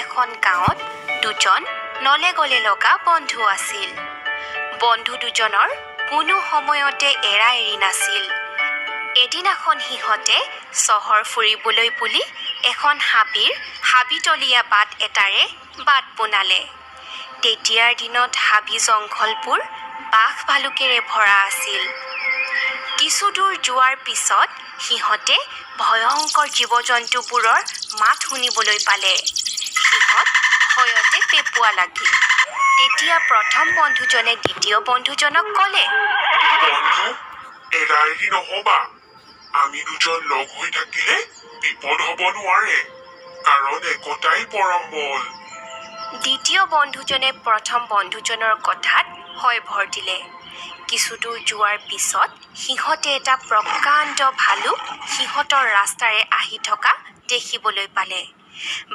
এখন গাঁৱত দুজন নলে গলে লগা বন্ধু আছিল। বন্ধু দুজনৰ কোনো সময়তে এৰা এৰি নাছিল। এদিনাখন সিহঁতে চহৰ ফুৰিবলৈ বুলি এখন হাবিতলীয়া বাট এটাৰে বাট বনালে। তেতিয়াৰ দিনত হাবি জংঘলবোৰ বাঘ ভালুকেৰে ভৰা আছিল। কিছু দূৰ যোৱাৰ পিছত সিহঁতে ভয়ংকৰ জীৱ জন্তুবোৰৰ মাত শুনিবলৈ পালে। সিহঁত ভয়তে পেঁপুৱা লাগিল। তেতিয়া প্ৰথম বন্ধুজনে দ্বিতীয় বন্ধুজনক ক'লে, বন্ধু, এৰা এৰি নহবা। আমি দুজন লগ হৈ থাকিলে বিপদ হ'ব নোৱাৰে, কাৰণ একতাই পৰম বল। দ্বিতীয় বন্ধুজনে প্ৰথম বন্ধুজনৰ কথাত হয় ভৰ দিলে। কিছু দূৰ যোৱাৰ পিছত সিহঁতে এটা প্ৰকাণ্ড ভালুক সিহঁতৰ ৰাস্তাৰে আহি থকা দেখিবলৈ পালে।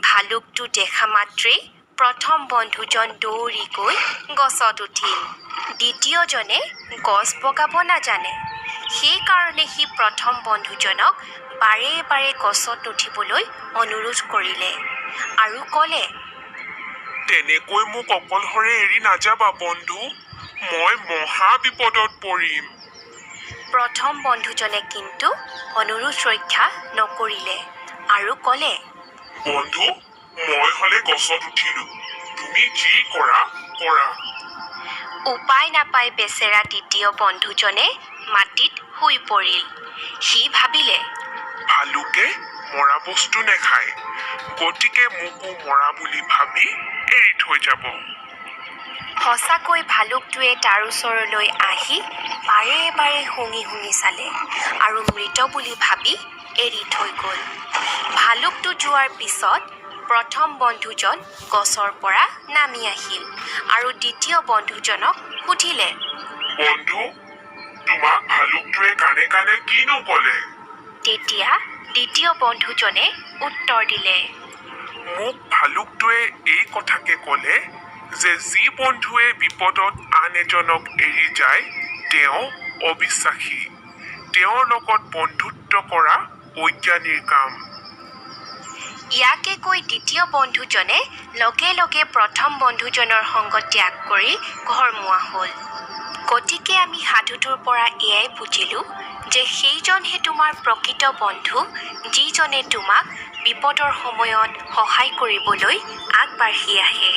ভালুকটো দেখা মাত্ৰেই প্ৰথম বন্ধুজন দৌৰি গৈ গছত উঠিল। দ্বিতীয়জনে গছ বগাব নাজানে। সেইকাৰণে সি প্ৰথম বন্ধুজনক বাৰে বাৰে গছত নুঠিবলৈ অনুৰোধ কৰিলে আৰু ক'লে, তেনেকৈ মোক অকলশৰে এৰি নাযাবা বন্ধু, মই মহা বিপদত পৰিম। প্ৰথম বন্ধুজনে কিন্তু অনুৰোধ ৰক্ষা নকৰিলে আৰু ক'লে, বন্ধু, মই হলে গছত উঠিলো, তুমি যি কৰা কৰা। উপায় নাপাই বেচেৰা দ্বিতীয় বন্ধুজনে মাটিত শুই পৰিল। সি ভাবিলে, ভালুকে মৰা বস্তু নেখায়, গতিকে মোকো মৰা বুলি ভাবি এৰি থৈ যাব। সঁচাকৈ ভালুকটোৱে তাৰ ওচৰলৈ আহি বাৰে বাৰে শুঙি শুঙি চালে আৰু মৃত বুলি ভাবি এৰি থৈ গ'ল। ভালুকটো যোৱাৰ পিছত প্ৰথম বন্ধুজন গছৰ পৰা নামি আহিল আৰু দ্বিতীয় বন্ধুজনক সুধিলে, বন্ধু, তোমাক ভালুকটোৱে কাণে কাণে কিনো ক'লে? তেতিয়া দ্বিতীয় বন্ধুজনে উত্তৰ দিলে, মোক ভালুকটোৱে এই কথাকে ক'লে যে যি বন্ধুৱে বিপদত আন এজনক এৰি যায় তেওঁ অবিশ্বাসী, তেওঁৰ লগত বন্ধুত্ব কৰা অজ্ঞানীৰ কাম। ইয়াকে কৈ দ্বিতীয় বন্ধুজনে লগে লগে প্ৰথম বন্ধুজনৰ সংগ ত্যাগ কৰি ঘৰমুৱা হ'ল। গতিকে আমি সাধুটোৰ পৰা এয়াই বুজিলোঁ যে সেইজনহে তোমাৰ প্ৰকৃত বন্ধু, যিজনে তোমাক বিপদৰ সময়ত সহায় কৰিবলৈ আগবাঢ়ি আহে।